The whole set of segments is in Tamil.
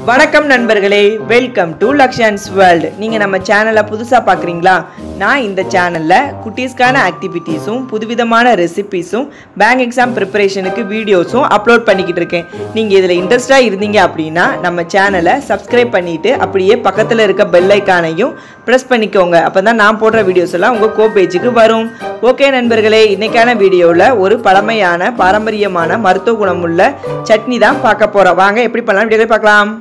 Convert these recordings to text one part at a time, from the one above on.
வணக்கம் நண்பர்களே, வெல்கம் டு லக்ஷ்யான்ஸ் வேர்ல்ட். நீங்கள் நம்ம சேனலை புதுசாக பார்க்குறீங்களா? நான் இந்த சேனலில் குட்டீஸ்க்கான ஆக்டிவிட்டீஸும் புதுவிதமான ரெசிபீஸும் பேங்க் எக்ஸாம் ப்ரிப்பரேஷனுக்கு வீடியோஸும் அப்லோட் பண்ணிக்கிட்டு இருக்கேன். நீங்கள் இதில் இன்ட்ரெஸ்டாக இருந்தீங்க அப்படின்னா நம்ம சேனலை சப்ஸ்கிரைப் பண்ணிவிட்டு அப்படியே பக்கத்தில் இருக்க பெல் ஐக்கானையும் ப்ரெஸ் பண்ணிக்கோங்க. அப்போ தான் நான் போடுற வீடியோஸ் எல்லாம் உங்கள் பேஜுக்கு வரும். ஓகே நண்பர்களே, இன்றைக்கான வீடியோவில் ஒரு பழமையான பாரம்பரியமான மருத்துவ குணமுள்ள சட்னி தான் பார்க்க போகிறோம். வாங்க எப்படி பண்ணலாம் வீடியோவில் பார்க்கலாம்.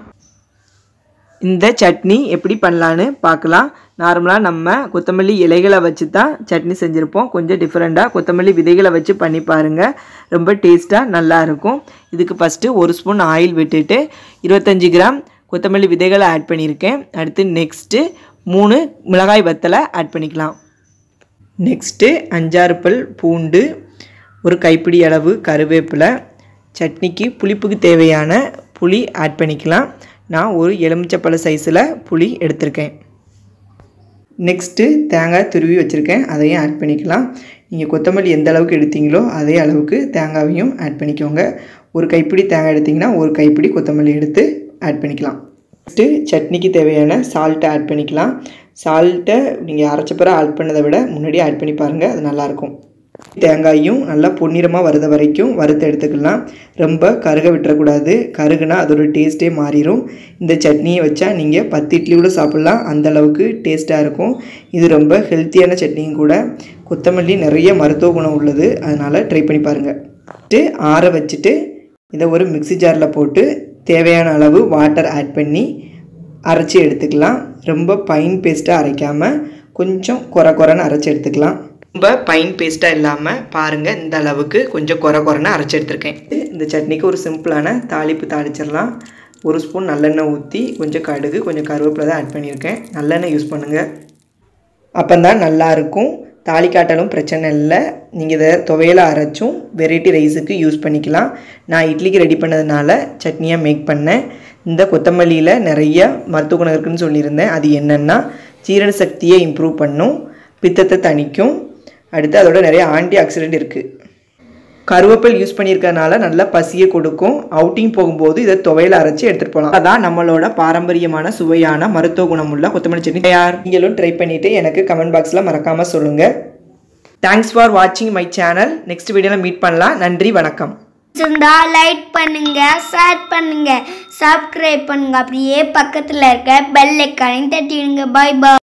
இந்த சட்னி எப்படி பண்ணலான்னு பார்க்கலாம். நார்மலாக நம்ம கொத்தமல்லி இலைகளை வச்சு தான் சட்னி செஞ்சுருப்போம். கொஞ்சம் டிஃப்ரெண்ட்டாக கொத்தமல்லி விதைகளை வச்சு பண்ணி பாருங்கள், ரொம்ப டேஸ்ட்டாக நல்லாயிருக்கும். இதுக்கு ஃபஸ்ட்டு 1 ஸ்பூன் ஆயில் விட்டுட்டு 25 கிராம் கொத்தமல்லி விதைகளை ஆட் பண்ணியிருக்கேன். அடுத்து நெக்ஸ்ட்டு 3 மிளகாய் வத்தலை ஆட் பண்ணிக்கலாம். நெக்ஸ்ட்டு 5-6 பல் பூண்டு, ஒரு கைப்பிடி அளவு கருவேப்பிலை, சட்னிக்கு புளிப்புக்கு தேவையான புளி ஆட் பண்ணிக்கலாம். நான் ஒரு எலுமிச்சப்பழ சைஸில் புளி எடுத்திருக்கேன். நெக்ஸ்ட்டு தேங்காய் துருவி வச்சுருக்கேன், அதையும் ஆட் பண்ணிக்கலாம். நீங்கள் கொத்தமல்லி எந்த அளவுக்கு எடுத்தீங்களோ அதே அளவுக்கு தேங்காயையும் ஆட் பண்ணிக்கோங்க. ஒரு கைப்பிடி தேங்காய் எடுத்திங்கன்னா ஒரு கைப்பிடி கொத்தமல்லி எடுத்து ஆட் பண்ணிக்கலாம். நெக்ஸ்ட்டு சட்னிக்கு தேவையான சால்ட்டை ஆட் பண்ணிக்கலாம். சால்ட்டை நீங்கள் அரைச்ச பிறகு ஆட் பண்ணதை விட முன்னாடியே ஆட் பண்ணி பாருங்கள், அது நல்லாயிருக்கும். தேங்காயும் நல்லா பொன்னிறமாக வருத வரைக்கும் வறுத்து எடுத்துக்கலாம். ரொம்ப கருக விட்டுறக்கூடாது, கருகுனா அதோட டேஸ்ட்டே மாறிடும். இந்த சட்னியை வச்சா நீங்கள் 10 இட்லி கூட சாப்பிட்லாம், அந்தளவுக்கு டேஸ்ட்டாக இருக்கும். இது ரொம்ப ஹெல்த்தியான சட்னியும் கூட. கொத்தமல்லி நிறைய மருத்துவ குணம் உள்ளது, அதனால் ட்ரை பண்ணி பாருங்கள். ஆற வச்சுட்டு இதை ஒரு மிக்ஸி ஜாரில் போட்டு தேவையான அளவு வாட்டர் ஆட் பண்ணி அரைச்சி எடுத்துக்கலாம். ரொம்ப ஃபைன் பேஸ்ட்டாக அரைக்காமல் கொஞ்சம் குறைன்னு அரைச்சி எடுத்துக்கலாம். ரொம்ப ஃபைன் பேஸ்ட்டாக இல்லாமல் பாருங்கள், இந்த அளவுக்கு கொஞ்சம் குறைன்னு அரைச்சி எடுத்துருக்கேன். இந்த சட்னிக்கு ஒரு சிம்பிளான தாளிப்பு தாளிச்சிடலாம். 1 ஸ்பூன் நல்லெண்ணெய் ஊற்றி கொஞ்சம் கடுகு கொஞ்சம் கருவேப்பிலை தான் ஆட் பண்ணியிருக்கேன். நல்லெண்ணெய் யூஸ் பண்ணுங்கள், அப்போ தான் நல்லாயிருக்கும். தாளிக்காட்டாலும் பிரச்சனை இல்லை. நீங்கள் இதை துவையலை அரைச்சும் வெரைட்டி ரைஸுக்கு யூஸ் பண்ணிக்கலாம். நான் இட்லிக்கு ரெடி பண்ணதுனால சட்னியாக மேக் பண்ணேன். இந்த கொத்தமல்லியில் நிறைய மருத்துவ குணம் இருக்குதுன்னு சொல்லியிருந்தேன். அது என்னென்னா ஜீரண சக்தியை இம்ப்ரூவ் பண்ணும், பித்தத்தை தணிக்கும், அடுத்து அதோட நிறைய ஆன்டி ஆக்சிடென்ட் இருக்குது. கருவேப்பில் யூஸ் பண்ணியிருக்கனால நல்லா பசியை கொடுக்கும். அவுட்டிங் போகும்போது இதை துவையில் அரைச்சி எடுத்துகிட்டு போகலாம். அதான் நம்மளோட பாரம்பரியமான சுவையான மருத்துவ குணமுள்ள கொத்தமல்லி சட்னி தயார். நீங்களும் ட்ரை பண்ணிவிட்டு எனக்கு கமெண்ட் பாக்ஸில் மறக்காமல் சொல்லுங்கள். தேங்க்ஸ் ஃபார் வாட்சிங் மை சேனல். நெக்ஸ்ட் வீடியோவில் மீட் பண்ணலாம். நன்றி, வணக்கம். லைக் பண்ணுங்க, ஷேர் பண்ணுங்க, சப்ஸ்கிரைப் பண்ணுங்க, அப்படியே பக்கத்தில் இருக்க பெல் ஐக்கானையும் தட்டிடுங்க. பாய் பாய்.